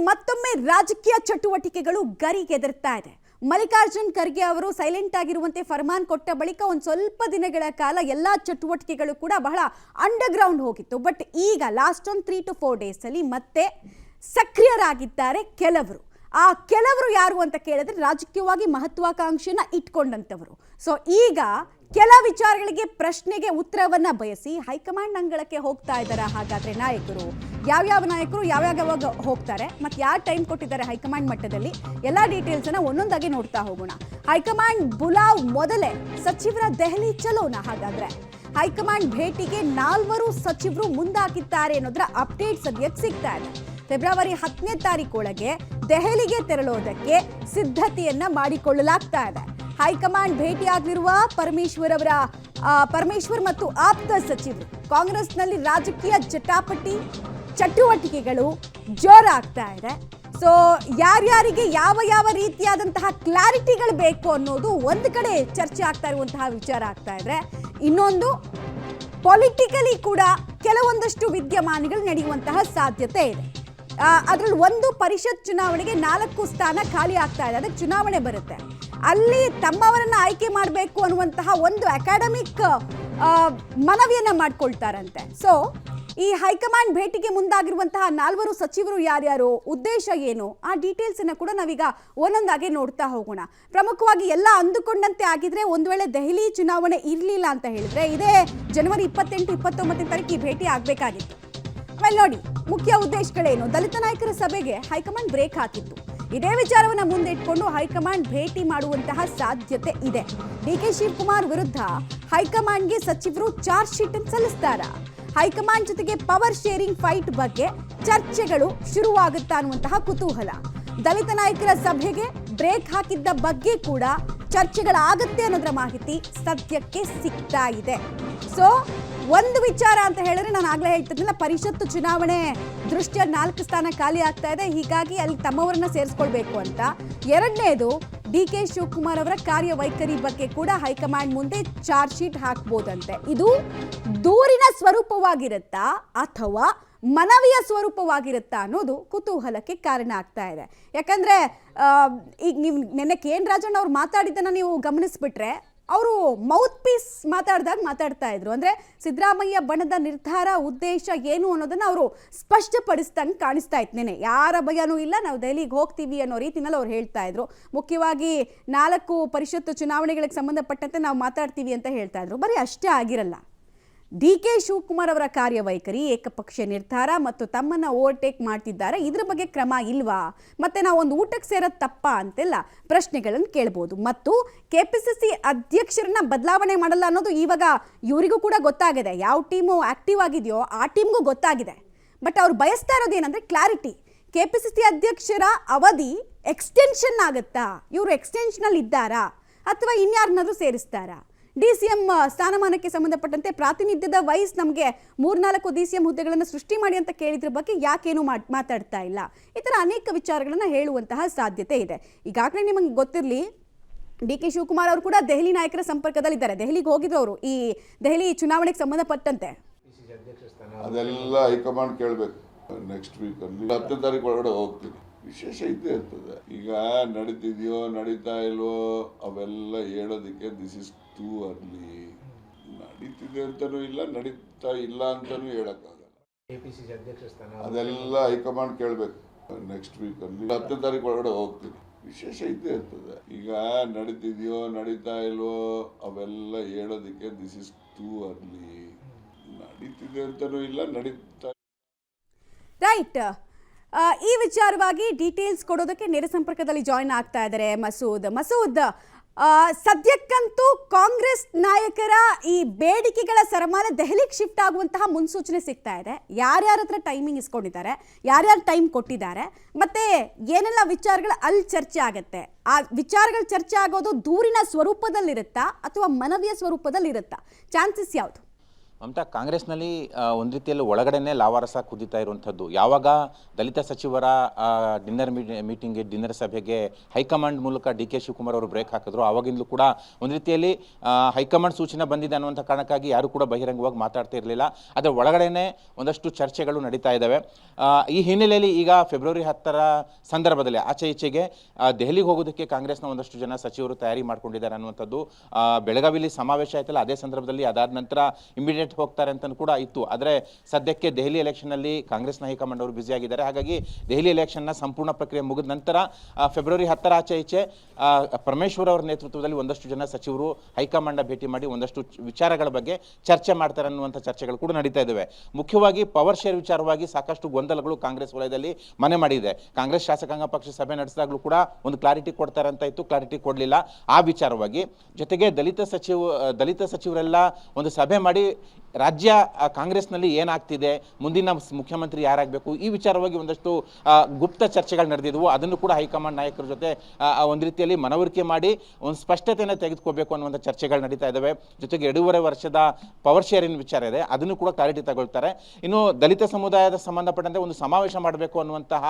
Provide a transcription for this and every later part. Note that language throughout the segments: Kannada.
ಮತ್ತೊಮ್ಮೆ ರಾಜಕೀಯ ಚಟುವಟಿಕೆಗಳು ಗರಿಗೆದರ್ತಾ ಇದೆ. ಮಲ್ಲಿಕಾರ್ಜುನ್ ಖರ್ಗೆ ಅವರು ಸೈಲೆಂಟ್ ಆಗಿರುವಂತೆ ಫರ್ಮಾನ್ ಕೊಟ್ಟ ಬಳಿಕ ಒಂದು ಸ್ವಲ್ಪ ದಿನಗಳ ಕಾಲ ಎಲ್ಲಾ ಚಟುವಟಿಕೆಗಳು ಕೂಡ ಬಹಳ ಅಂಡರ್ಗ್ರೌಂಡ್ ಹೋಗಿತ್ತು. ಬಟ್ ಈಗ ಲಾಸ್ಟ್ 3 to 4 ಡೇಸ್ ಅಲ್ಲಿ ಮತ್ತೆ ಸಕ್ರಿಯರಾಗಿದ್ದಾರೆ ಕೆಲವರು. ಆ ಕೆಲವರು ಯಾರು ಅಂತ ಕೇಳಿದ್ರೆ ರಾಜಕೀಯವಾಗಿ ಮಹತ್ವಾಕಾಂಕ್ಷೆನ ಇಟ್ಕೊಂಡಂತವರು. ಸೊ ಈಗ ಕೆಲ ವಿಚಾರಗಳಿಗೆ ಪ್ರಶ್ನೆಗೆ ಉತ್ತರವನ್ನ ಬಯಸಿ ಹೈಕಮಾಂಡ್ ಅಂಗಳಕ್ಕೆ ಹೋಗ್ತಾ ಇದ್ದಾರೆ. ಹಾಗಾದ್ರೆ ನಾಯಕರು ಯಾವ್ಯಾವ ನಾಯಕರು ಯಾವಾಗ ಹೋಗ್ತಾರೆ ಮತ್ತೆ ಯಾರು ಟೈಮ್ ಕೊಟ್ಟಿದ್ದಾರೆ ಹೈಕಮಾಂಡ್ ಮಟ್ಟದಲ್ಲಿ ಎಲ್ಲ ಡೀಟೇಲ್ಸ್ ಅನ್ನ ಒಂದೊಂದಾಗಿ ನೋಡ್ತಾ ಹೋಗೋಣ. ಹೈಕಮಾಂಡ್ ಬುಲಾವ್ ಮೊದಲೇ ಸಚಿವರ ದೆಹಲಿ ಚಲೋನ. ಹಾಗಾದ್ರೆ ಹೈಕಮಾಂಡ್ ಭೇಟಿಗೆ 4 ಸಚಿವರು ಮುಂದಾಗಿದ್ದಾರೆ ಅನ್ನೋದರ ಅಪ್ಡೇಟ್ ಸದ್ಯಕ್ಕೆ ಸಿಗ್ತಾ ಇದೆ. ಫೆಬ್ರವರಿ 10ನೇ ತಾರೀಕೊಳಗೆ ದೆಹಲಿಗೆ ತೆರಳೋದಕ್ಕೆ ಸಿದ್ಧತೆಯನ್ನ ಮಾಡಿಕೊಳ್ಳಲಾಗ್ತಾ ಇದೆ. ಹೈಕಮಾಂಡ್ ಭೇಟಿಯಾಗಿರುವ ಪರಮೇಶ್ವರ್ ಮತ್ತು ಆಪ್ತ ಸಚಿವರು ಕಾಂಗ್ರೆಸ್ನಲ್ಲಿ ರಾಜಕೀಯ ಚಟುವಟಿಕೆಗಳು ಜೋರಾಗ್ತಾ ಇದೆ. ಸೊ ಯಾರ್ಯಾರಿಗೆ ಯಾವ ರೀತಿಯಾದಂತಹ ಕ್ಲಾರಿಟಿಗಳು ಬೇಕು ಅನ್ನೋದು ಒಂದು ಕಡೆ ಚರ್ಚೆ ಆಗ್ತಾ ಇರುವಂತಹ ವಿಚಾರ ಆಗ್ತಾ ಇದೆ. ಇನ್ನೊಂದು ಪೊಲಿಟಿಕಲಿ ಕೂಡ ಕೆಲವೊಂದಷ್ಟು ವಿದ್ಯಮಾನಗಳು ನಡೆಯುವಂತಹ ಸಾಧ್ಯತೆ ಇದೆ. ಅದರಲ್ಲಿ ಒಂದು ಪರಿಷತ್ ಚುನಾವಣೆಗೆ 4 ಸ್ಥಾನ ಖಾಲಿ ಆಗ್ತಾ ಇದೆ. ಅದಕ್ಕೆ ಚುನಾವಣೆ ಬರುತ್ತೆ. ಅಲ್ಲಿ ತಮ್ಮವರನ್ನ ಆಯ್ಕೆ ಮಾಡಬೇಕು ಅನ್ನುವಂತಹ ಒಂದು ಅಕಾಡೆಮಿಕ್ ಮನವಿಯನ್ನ ಮಾಡ್ಕೊಳ್ತಾರಂತೆ. ಸೊ ಈ ಹೈಕಮಾಂಡ್ ಭೇಟಿಗೆ ಮುಂದಾಗಿರುವಂತಹ 4 ಸಚಿವರು ಯಾರ್ಯಾರು, ಉದ್ದೇಶ ಏನು, ಆ ಡೀಟೇಲ್ಸ್ ಅನ್ನ ಕೂಡ ನಾವೀಗ ಒಂದೊಂದಾಗಿ ನೋಡ್ತಾ ಹೋಗೋಣ. ಪ್ರಮುಖವಾಗಿ ಎಲ್ಲ ಅಂದುಕೊಂಡಂತೆ ಆಗಿದ್ರೆ ಒಂದು ವೇಳೆ ದೆಹಲಿ ಚುನಾವಣೆ ಇರಲಿಲ್ಲ ಅಂತ ಹೇಳಿದ್ರೆ ಇದೇ ಜನವರಿ 28-29 ತಾರೀಕು ಈ ಭೇಟಿ ಆಗಬೇಕಾಗಿತ್ತು. ಆಮೇಲೆ ನೋಡಿ, ಮುಖ್ಯ ಉದ್ದೇಶಗಳೇನು? ದಲಿತ ನಾಯಕರ ಸಭೆಗೆ ಹೈಕಮಾಂಡ್ ಬ್ರೇಕ್ ಹಾಕಿತ್ತು. ಇದೇ ವಿಚಾರವನ್ನ ಮುಂದೆ ಇಟ್ಕೊಂಡು ಹೈಕಮಾಂಡ್ ಭೇಟಿ ಮಾಡುವಂತಹ ಸಾಧ್ಯತೆ ಇದೆ. ಡಿಕೆ ಶಿವಕುಮಾರ್ ವಿರುದ್ಧ ಹೈಕಮಾಂಡ್ಗೆ ಸಚಿವರು ಚಾರ್ಜ್ ಶೀಟ್ ಸಲ್ಲಿಸ್ತಾರ. ಹೈಕಮಾಂಡ್ ಜೊತೆಗೆ ಪವರ್ ಶೇರಿಂಗ್ ಫೈಟ್ ಬಗ್ಗೆ ಚರ್ಚೆಗಳು ಶುರುವಾಗುತ್ತಾ ಅನ್ನುವಂತಹ ಕುತೂಹಲ. ದಲಿತ ನಾಯಕರ ಸಭೆಗೆ ಬ್ರೇಕ್ ಹಾಕಿದ್ದ ಬಗ್ಗೆ ಕೂಡ ಚರ್ಚೆಗಳಾಗುತ್ತೆ ಅನ್ನೋದರ ಮಾಹಿತಿ ಸದ್ಯಕ್ಕೆ ಸಿಗ್ತಾ ಇದೆ. ಸೊ ಒಂದು ವಿಚಾರ ಅಂತ ಹೇಳಿದ್ರೆ ನಾನು ಆಗ್ಲೇ ಹೇಳ್ತಿದ್ನಲ್ಲ, ಪರಿಷತ್ತು ಚುನಾವಣೆ ದೃಷ್ಟಿಯ 4 ಸ್ಥಾನ ಖಾಲಿ ಆಗ್ತಾ ಇದೆ. ಹೀಗಾಗಿ ಅಲ್ಲಿ ತಮ್ಮವರನ್ನ ಸೇರಿಸ್ಕೊಳ್ಬೇಕು ಅಂತ. ಎರಡನೇದು, ಡಿಕೆ ಶಿವಕುಮಾರ್ ಅವರ ಕಾರ್ಯವೈಖರಿ ಬಗ್ಗೆ ಕೂಡ ಹೈಕಮಾಂಡ್ ಮುಂದೆ ಚಾರ್ಜ್ ಶೀಟ್ ಹಾಕ್ಬೋದಂತೆ. ಇದು ದೂರಿನ ಸ್ವರೂಪವಾಗಿರುತ್ತಾ ಅಥವಾ ಮನವಿಯ ಸ್ವರೂಪವಾಗಿರುತ್ತಾ ಅನ್ನೋದು ಕುತೂಹಲಕ್ಕೆ ಕಾರಣ ಆಗ್ತಾ ಇದೆ. ಯಾಕಂದ್ರೆ ಈಗ ನೀವು ನೆನ್ನೆ KN ರಾಜಣ್ಣ ಅವ್ರು ಮಾತಾಡಿದ್ದನ್ನ ನೀವು ಗಮನಿಸ್ಬಿಟ್ರೆ ಅವರು ಮೌತ್ ಪೀಸ್ ಮಾತಾಡ್ತಾ ಇದ್ರು. ಅಂದ್ರೆ ಸಿದ್ದರಾಮಯ್ಯ ಬಣದ ನಿರ್ಧಾರ ಉದ್ದೇಶ ಏನು ಅನ್ನೋದನ್ನ ಅವರು ಸ್ಪಷ್ಟಪಡಿಸ್ದಂಗೆ ಕಾಣಿಸ್ತಾ ಇತ್ತು. ನೆನೆ ಯಾರ ಭಯನೂ ಇಲ್ಲ, ನಾವು ದೆಹಲಿಗೆ ಹೋಗ್ತೀವಿ ಅನ್ನೋ ರೀತಿನಲ್ಲಿ ಅವ್ರು ಹೇಳ್ತಾ ಇದ್ರು. ಮುಖ್ಯವಾಗಿ 4 ಪರಿಷತ್ತು ಚುನಾವಣೆಗಳಿಗೆ ಸಂಬಂಧಪಟ್ಟಂತೆ ನಾವು ಮಾತಾಡ್ತೀವಿ ಅಂತ ಹೇಳ್ತಾ ಇದ್ರು. ಬರೀ ಅಷ್ಟೇ ಆಗಿರಲ್ಲ, ಡಿಕೆ ಶಿವಕುಮಾರ್ ಅವರ ಕಾರ್ಯವೈಖರಿ, ಏಕಪಕ್ಷ ನಿರ್ಧಾರ ಮತ್ತು ತಮ್ಮನ್ನ ಓವರ್ಟೇಕ್ ಮಾಡ್ತಿದ್ದಾರೆ, ಇದ್ರ ಬಗ್ಗೆ ಕ್ರಮ ಇಲ್ವಾ, ಮತ್ತೆ ನಾವು ಒಂದು ಊಟಕ್ಕೆ ಸೇರೋದು ತಪ್ಪ ಅಂತೆಲ್ಲ ಪ್ರಶ್ನೆಗಳನ್ನು ಕೇಳ್ಬೋದು. ಮತ್ತು KPCC ಅಧ್ಯಕ್ಷರನ್ನ ಬದಲಾವಣೆ ಮಾಡಲ್ಲ ಅನ್ನೋದು ಇವಾಗ ಇವರಿಗೂ ಕೂಡ ಗೊತ್ತಾಗಿದೆ. ಯಾವ ಟೀಮು ಆಕ್ಟಿವ್ ಆಗಿದೆಯೋ ಆ ಟೀಮ್ಗೂ ಗೊತ್ತಾಗಿದೆ. ಬಟ್ ಅವ್ರು ಬಯಸ್ತಾ ಇರೋದು ಏನಂದ್ರೆ ಕ್ಲಾರಿಟಿ. KPCC ಅಧ್ಯಕ್ಷರ ಅವಧಿ ಎಕ್ಸ್ಟೆನ್ಷನ್ ಆಗುತ್ತಾ, ಇವರು ಎಕ್ಸ್ಟೆನ್ಷನಲ್ಲಿ ಇದ್ದಾರಾ ಅಥವಾ ಇನ್ಯಾರನ್ನಾದ್ರೂ ಸೇರಿಸ್ತಾರಾ? DCM ಸ್ಥಾನಮಾನಕ್ಕೆ ಸಂಬಂಧಪಟ್ಟಂತೆ ಪ್ರಾತಿನಿಧ್ಯದ ವೈಸ್ ನಮಗೆ 3-4 DCM ಹುದ್ದೆಗಳನ್ನು ಸೃಷ್ಟಿ ಮಾಡಿ ಅಂತ ಕೇಳಿದ್ರ ಬಗ್ಗೆ ಯಾಕೇನು ಮಾತಾಡ್ತಾ ಇಲ್ಲ? ಈ ಥರ ಅನೇಕ ವಿಚಾರಗಳನ್ನು ಹೇಳುವಂತಹ ಸಾಧ್ಯತೆ ಇದೆ. ಈಗಾಗಲೇ ನಿಮಗೆ ಗೊತ್ತಿರಲಿ, ಡಿಕೆ ಶಿವಕುಮಾರ್ ಅವರು ಕೂಡ ದೆಹಲಿ ನಾಯಕರ ಸಂಪರ್ಕದಲ್ಲಿದ್ದಾರೆ. ದೆಹಲಿಗೆ ಹೋಗಿದ್ರು ಅವರು ಈ ದೆಹಲಿ ಚುನಾವಣೆಗೆ ಸಂಬಂಧಪಟ್ಟಂತೆ. ಅದೆಲ್ಲ ಹೈಕಮಾಂಡ್ ಕೇಳಬೇಕು. ನೆಕ್ಸ್ಟ್ ವೀಕಲ್ಲಿ 10ನೇ ತಾರೀಕು ಒಳಗಡೆ ಹೋಗ್ತೀನಿ. ವಿಶೇಷ ಇದ್ದೇ ಇರ್ತದೆ. ಈಗ ನಡೀತಿದೆಯೋ ನಡೀತಾ ಇಲ್ವೋ ಅವೆಲ್ಲ ಹೇಳೋದಕ್ಕೆ ದಿಸ್ ಇಸ್ ಟೂ ಅರ್ಲಿ. ನಡೀತಿದೆ ಅಂತನೂ ಇಲ್ಲ, ನಡೀತಾ ಇಲ್ಲ ಅಂತನೂ ಹೇಳಕ್ಕಾಗಲ್ಲ. ಅದೆಲ್ಲ ಹೈಕಮಾಂಡ್ ಕೇಳಬೇಕು. ನೆಕ್ಸ್ಟ್ ವೀಕಲ್ಲಿ 10ನೇ ತಾರೀಕು ಒಳಗಡೆ ಹೋಗ್ತೀನಿ. ವಿಶೇಷ ಇದ್ದೇ ಇರ್ತದೆ. ಈಗ ನಡೀತಿದೆಯೋ ನಡೀತಾ ಇಲ್ವೋ ಅವೆಲ್ಲ ಹೇಳೋದಕ್ಕೆ ದಿಸ್ ಇಸ್ ಟೂ ಅರ್ಲಿ. ನಡೀತಿದೆ ಅಂತನೂ ಇಲ್ಲ, ನಡೀತಾ ರೈಟ್. ಈ ವಿಚಾರವಾಗಿ ಡೀಟೇಲ್ಸ್ ಕೊಡೋದಕ್ಕೆ ನೇರ ಸಂಪರ್ಕದಲ್ಲಿ ಜಾಯಿನ್ ಆಗ್ತಾ ಇದ್ದಾರೆ ಮಸೂದ್. ಸದ್ಯಕ್ಕಂತೂ ಕಾಂಗ್ರೆಸ್ ನಾಯಕರ ಈ ಬೇಡಿಕೆಗಳ ಸರಮಾಲೆ ದೆಹಲಿಗೆ ಶಿಫ್ಟ್ ಆಗುವಂತಹ ಮುನ್ಸೂಚನೆ ಸಿಗ್ತಾ ಇದೆ. ಯಾರ್ಯಾರ ಹತ್ರ ಟೈಮಿಂಗ್ ಇಸ್ಕೊಂಡಿದ್ದಾರೆ, ಯಾರ್ಯಾರು ಟೈಮ್ ಕೊಟ್ಟಿದ್ದಾರೆ, ಮತ್ತೆ ಏನೆಲ್ಲ ವಿಚಾರಗಳು ಅಲ್ಲಿ ಚರ್ಚೆ ಆಗುತ್ತೆ, ಆ ವಿಚಾರಗಳು ಚರ್ಚೆ ಆಗೋದು ದೂರಿನ ಸ್ವರೂಪದಲ್ಲಿರುತ್ತಾ ಅಥವಾ ಮನವಿಯ ಸ್ವರೂಪದಲ್ಲಿರುತ್ತಾ? ಚಾನ್ಸಸ್ ಯಾವುದು? ಮಮತಾ, ಕಾಂಗ್ರೆಸ್ನಲ್ಲಿ ಒಂದು ರೀತಿಯಲ್ಲಿ ಒಳಗಡೆನೇ ಲಾವಾರಸ ಕುದೀತಾ ಇರುವಂಥದ್ದು. ಯಾವಾಗ ದಲಿತ ಸಚಿವರ ಡಿನ್ನರ್ ಸಭೆಗೆ ಹೈಕಮಾಂಡ್ ಮೂಲಕ DK ಶಿವಕುಮಾರ್ ಅವರು ಬ್ರೇಕ್ ಹಾಕಿದ್ರು, ಆವಾಗಿಂದಲೂ ಕೂಡ ಒಂದು ರೀತಿಯಲ್ಲಿ ಹೈಕಮಾಂಡ್ ಸೂಚನೆ ಬಂದಿದೆ ಅನ್ನುವಂಥ ಕಾರಣಕ್ಕಾಗಿ ಯಾರು ಕೂಡ ಬಹಿರಂಗವಾಗಿ ಮಾತಾಡ್ತಾ ಇರಲಿಲ್ಲ. ಆದರೆ ಒಳಗಡೆನೇ ಒಂದಷ್ಟು ಚರ್ಚೆಗಳು ನಡೀತಾ ಇದ್ದಾವೆ. ಈ ಹಿನ್ನೆಲೆಯಲ್ಲಿ ಈಗ ಫೆಬ್ರವರಿ 10ರ ಸಂದರ್ಭದಲ್ಲಿ ಆಚೆ ಈಚೆಗೆ ದೆಹಲಿಗೆ ಹೋಗೋದಕ್ಕೆ ಕಾಂಗ್ರೆಸ್ನ ಒಂದಷ್ಟು ಜನ ಸಚಿವರು ತಯಾರಿ ಮಾಡ್ಕೊಂಡಿದ್ದಾರೆ ಅನ್ನುವಂಥದ್ದು. ಬೆಳಗಾವಿಲಿ ಸಮಾವೇಶ ಆಯ್ತಲ್ಲ, ಅದೇ ಸಂದರ್ಭದಲ್ಲಿ ಅದಾದ ನಂತರ ಇಮಿಡಿಯೇಟ್ ಹೋಗ್ತಾರೆ ಅಂತ ಕೂಡ ಇತ್ತು. ಆದರೆ ಸದ್ಯಕ್ಕೆ ದೆಹಲಿ ಎಲೆಕ್ಷನ್ನಲ್ಲಿ ಕಾಂಗ್ರೆಸ್ನ ಹೈಕಮಾಂಡ್ ಅವರು ಬ್ಯುಸಿ ಆಗಿದ್ದಾರೆ. ಹಾಗಾಗಿ ದೆಹಲಿ ಎಲೆಕ್ಷನ್ನ ಸಂಪೂರ್ಣ ಪ್ರಕ್ರಿಯೆ ಮುಗಿದ ನಂತರ ಫೆಬ್ರವರಿ 10ರ ಆಚೆ ಈಚೆ ಪರಮೇಶ್ವರ್ ಅವರ ನೇತೃತ್ವದಲ್ಲಿ ಒಂದಷ್ಟು ಜನ ಸಚಿವರು ಹೈಕಮಾಂಡ್ ಭೇಟಿ ಮಾಡಿ ಒಂದಷ್ಟು ವಿಚಾರಗಳ ಬಗ್ಗೆ ಚರ್ಚೆ ಮಾಡ್ತಾರೆ ಅನ್ನುವಂಥ ಚರ್ಚೆಗಳು ಕೂಡ ನಡೀತಾ ಇದ್ದಾವೆ. ಮುಖ್ಯವಾಗಿ ಪವರ್ ಶೇರ್ ವಿಚಾರವಾಗಿ ಸಾಕಷ್ಟು ಗೊಂದಲಗಳು ಕಾಂಗ್ರೆಸ್ ವಲಯದಲ್ಲಿ ಮನೆ ಮಾಡಿದೆ. ಕಾಂಗ್ರೆಸ್ ಶಾಸಕಾಂಗ ಪಕ್ಷ ಸಭೆ ನಡೆಸಿದಾಗಲೂ ಕೂಡ ಒಂದು ಕ್ಲಾರಿಟಿ ಕೊಡ್ತಾರೆ ಅಂತ ಇತ್ತು, ಕ್ಲಾರಿಟಿ ಕೊಡಲಿಲ್ಲ ಆ ವಿಚಾರವಾಗಿ. ಜೊತೆಗೆ ದಲಿತ ಸಚಿವರೆಲ್ಲ ಒಂದು ಸಭೆ ಮಾಡಿ ರಾಜ್ಯ ಕಾಂಗ್ರೆಸ್ನಲ್ಲಿ ಏನಾಗ್ತಿದೆ, ಮುಂದಿನ ಮುಖ್ಯಮಂತ್ರಿ ಯಾರಾಗಬೇಕು, ಈ ವಿಚಾರವಾಗಿ ಒಂದಷ್ಟು ಗುಪ್ತ ಚರ್ಚೆಗಳು ನಡೆದಿದ್ವು. ಅದನ್ನು ಕೂಡ ಹೈಕಮಾಂಡ್ ನಾಯಕರ ಜೊತೆ ಒಂದು ರೀತಿಯಲ್ಲಿ ಮನವರಿಕೆ ಮಾಡಿ ಒಂದು ಸ್ಪಷ್ಟತೆಯನ್ನು ತೆಗೆದುಕೋಬೇಕು ಅನ್ನುವಂಥ ಚರ್ಚೆಗಳು ನಡೀತಾ ಇದ್ದಾವೆ. ಜೊತೆಗೆ 2.5 ವರ್ಷದ ಪವರ್ ಶೇರಿನ ವಿಚಾರ ಇದೆ, ಅದನ್ನು ಕೂಡ ಕ್ಲಾರಿಟಿ ತಗೊಳ್ತಾರೆ. ಇನ್ನು ದಲಿತ ಸಮುದಾಯದ ಸಂಬಂಧಪಟ್ಟಂತೆ ಒಂದು ಸಮಾವೇಶ ಮಾಡಬೇಕು ಅನ್ನುವಂತಹ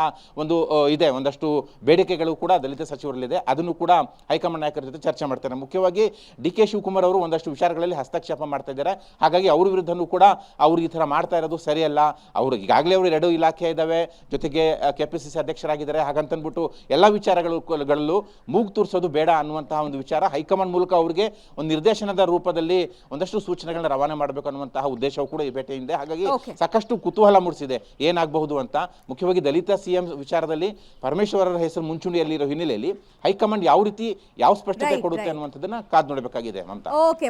ಒಂದು ಇದೆ, ಒಂದಷ್ಟು ಬೇಡಿಕೆಗಳು ಕೂಡ ದಲಿತ ಸಚಿವರಲ್ಲಿದೆ. ಅದನ್ನು ಕೂಡ ಹೈಕಮಾಂಡ್ ನಾಯಕರ ಜೊತೆ ಚರ್ಚೆ ಮಾಡ್ತಾರೆ. ಮುಖ್ಯವಾಗಿ DK ಶಿವಕುಮಾರ್ ಅವರು ಒಂದಷ್ಟು ವಿಚಾರಗಳಲ್ಲಿ ಹಸ್ತಕ್ಷೇಪ ಮಾಡ್ತಾ ಇದ್ದಾರೆ. ಹಾಗಾಗಿ ಅವ್ರ ವಿರುದ್ಧನೂ ಕೂಡ ಅವ್ರು ಈ ಥರ ಮಾಡ್ತಾ ಇರೋದು ಸರಿಯಲ್ಲ. ಅವರು ಈಗಾಗಲೇ ಅವರು 2 ಇಲಾಖೆ ಇದ್ದಾವೆ, ಜೊತೆಗೆ KPCC ಅಧ್ಯಕ್ಷರಾಗಿದ್ದಾರೆ. ಹಾಗಂತಂದ್ಬಿಟ್ಟು ಎಲ್ಲ ವಿಚಾರಗಳಲ್ಲೂ ಮೂಗು ತೂರಿಸೋದು ಬೇಡ ಅನ್ನುವಂತಹ ಒಂದು ವಿಚಾರ ಹೈಕಮಾಂಡ್ ಮೂಲಕ ಅವರಿಗೆ ಒಂದು ನಿರ್ದೇಶನದ ರೂಪದಲ್ಲಿ ಒಂದಷ್ಟು ಸೂಚನೆಗಳನ್ನ ರವಾನೆ ಮಾಡಬೇಕು ಅನ್ನುವಂತಹ ಉದ್ದೇಶವೂ ಕೂಡ ಈ ಭೇಟಿಯಿಂದ. ಹಾಗಾಗಿ ಸಾಕಷ್ಟು ಕುತೂಹಲ ಮೂಡಿಸಿದೆ ಏನಾಗಬಹುದು ಅಂತ. ಮುಖ್ಯವಾಗಿ ದಲಿತ CM ವಿಚಾರದಲ್ಲಿ ಪರಮೇಶ್ವರ್ ಅವರ ಹೆಸರು ಮುಂಚೂಣಿಯಲ್ಲಿರೋ ಹಿನ್ನೆಲೆಯಲ್ಲಿ ಹೈಕಮಾಂಡ್ ಯಾವ ಸ್ಪಷ್ಟತೆ ಕೊಡುತ್ತೆ ಅನ್ನುವಂಥದ್ದನ್ನ ಕಾದು ನೋಡಬೇಕಾಗಿದೆ ಮಮತಾ.